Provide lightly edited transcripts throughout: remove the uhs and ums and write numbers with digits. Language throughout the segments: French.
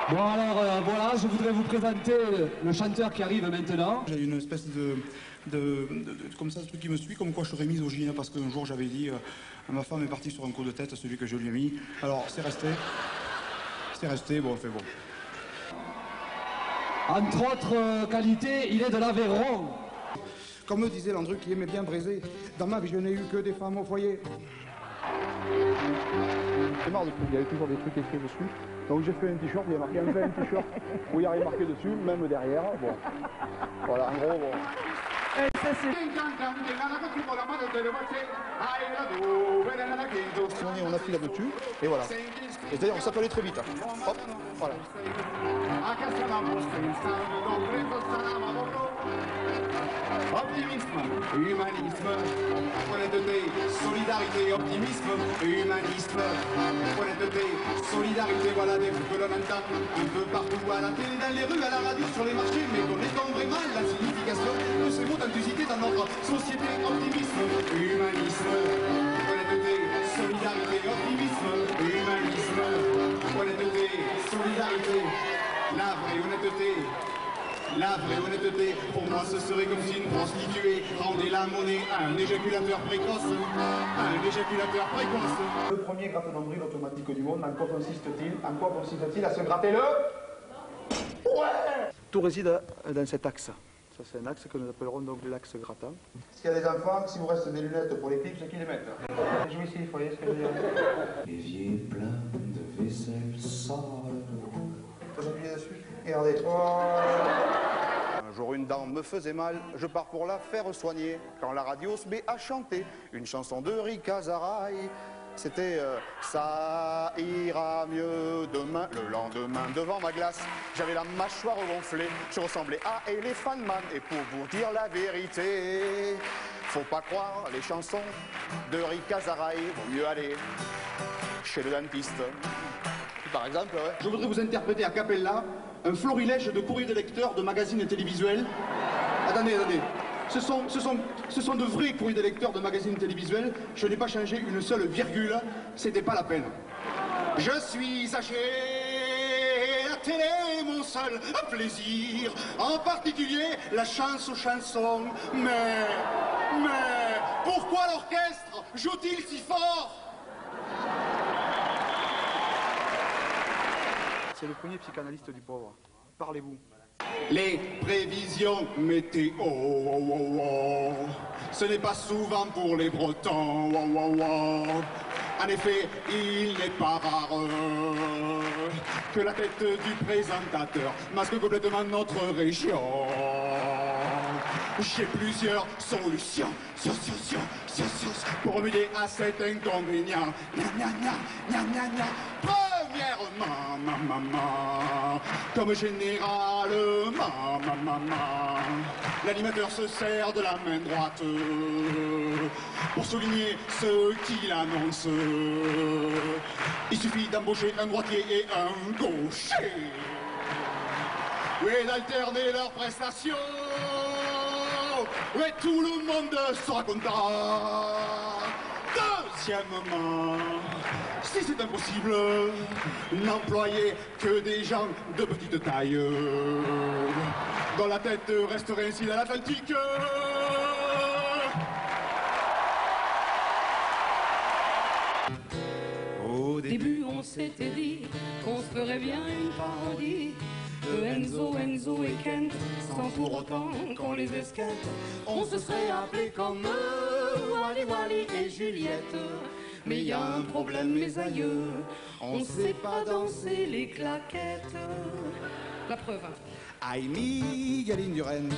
Bon alors voilà, je voudrais vous présenter le chanteur qui arrive maintenant. J'ai une espèce comme ça, ce truc qui me suit, comme quoi je serais misogyne, parce qu'un jour j'avais dit ma femme est partie sur un coup de tête, celui que je lui ai mis. Alors c'est resté. C'est resté, bon, fait bon. Entre autres qualités, il est de l'Aveyron. Comme me disait Landru qui aimait bien braiser, dans ma vie je n'ai eu que des femmes au foyer. C'est marre de trouver, il y avait toujours des trucs écrits dessus. Donc j'ai fait un t-shirt, il y a marqué un t-shirt où il y a rien marqué dessus, même derrière. Bon. Voilà, en gros, bon. Et ça c'est... On appuie là-dessus, et voilà. Et d'ailleurs, ça peut aller très vite. Hop, voilà. Optimisme, humanisme, honnêteté, solidarité, optimisme, humanisme, honnêteté, solidarité, voilà des mots que l'on entend un peu partout à la télé, dans les rues, à la radio, sur les marchés, mais connaît-on vraiment la signification de ces mots d'enthusité dans notre société? Optimisme, humanisme, honnêteté, solidarité, optimisme, humanisme, honnêteté, solidarité, la vraie honnêteté. La vraie honnêteté, pour moi, ce serait comme si une prostituée rendait la monnaie à un éjaculateur précoce. Un éjaculateur précoce. Le premier gratte-nombril automatique du monde, en quoi consiste-t-il? En quoi consiste-t-il à se gratter le... Ouais! Tout réside dans cet axe. Ça, c'est un axe que nous appellerons donc l'axe grattant. S'il y a des enfants, si vous reste des lunettes pour les clips, c'est qui les mettent? Jouissif, vous voyez ce que je veux dire? L'évier plein de vaisselle sale. J'appuie dessus. Et regardez. Oh. Un jour une dent me faisait mal, je pars pour la faire soigner. Quand la radio se met à chanter une chanson de Rick Azaray, c'était ça ira mieux demain. Le lendemain devant ma glace, j'avais la mâchoire gonflée, je ressemblais à Elephant Man. Et pour vous dire la vérité, faut pas croire les chansons de Rick Azaray, vaut mieux aller chez le dentiste. Par exemple, ouais. Je voudrais vous interpréter a cappella un florilège de courriers des lecteurs de magazines télévisuels. Attendez. Ce sont de vrais courriers des lecteurs de magazines télévisuels. Je n'ai pas changé une seule virgule. C'était pas la peine. Je suis acheté la télé, mon seul plaisir. En particulier la chance aux chansons. Mais, pourquoi l'orchestre joue-t-il si fort? C'est le premier psychanalyste du pauvre. Parlez-vous. Les prévisions météo, ce n'est pas souvent pour les Bretons. En effet, il n'est pas rare que la tête du présentateur masque complètement notre région. J'ai plusieurs solutions pour remédier à cet inconvénient. Premièrement, comme généralement, l'animateur se sert de la main droite pour souligner ce qu'il annonce. Il suffit d'embaucher un droitier et un gaucher, et d'alterner leurs prestations, et tout le monde sera content. Deuxièmement, si c'est impossible, n'employez que des gens de petite taille, dont la tête resterait ainsi dans l'Atlantique. Au début, on s'était dit qu'on se ferait bien une parodie de Enzo et Kent, sans pour autant qu'on les esquinte. On se serait appelé comme Wally et Juliette. Mais y a un problème, mes aïeux, on sait pas danser les claquettes. La preuve. Aimee Galine Duren.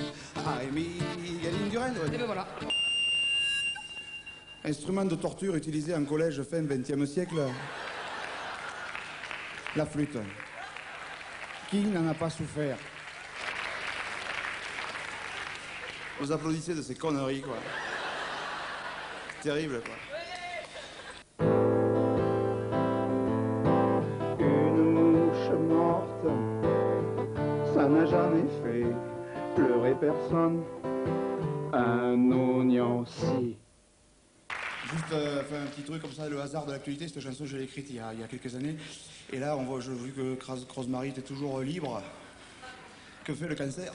Et ben voilà. Instrument de torture utilisé en collège fin XXe siècle. La flûte. Qui n'en a pas souffert? Vous applaudissez de ces conneries, quoi. C'est terrible, quoi. Ça n'a jamais fait pleurer personne. Un oignon si Juste un petit truc comme ça, le hasard de l'actualité, cette chanson je l'ai écrite il y a quelques années. Et là, vu que Rosemary était toujours libre, que fait le cancer?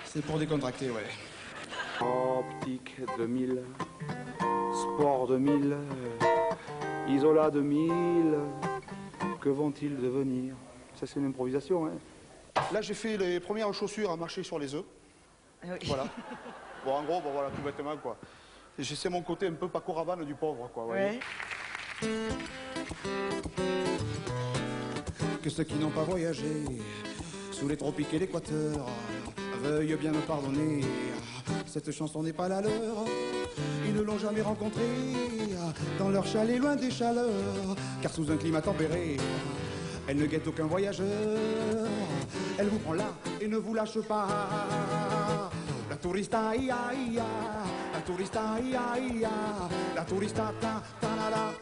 C'est pour décontracter, ouais. Optique 2000, Sport 2000, Isola 2000, que vont-ils devenir? Ça c'est une improvisation, hein. Là, j'ai fait les premières chaussures à marcher sur les œufs. Ah oui. Voilà. Bon, en gros, bon, voilà, tout bêtement, quoi. C'est mon côté un peu Paco Rabanne du pauvre, quoi. Ouais. Que ceux qui n'ont pas voyagé sous les tropiques et l'équateur veuillent bien me pardonner. Cette chanson n'est pas la leur. Ils ne l'ont jamais rencontrée dans leur chalet loin des chaleurs. Car sous un climat tempéré, elle ne guette aucun voyageur. Elle vous prend là et ne vous lâche pas. La tourista, ia, ia. La tourista, ia, ia. La tourista, ta, ta, la, la.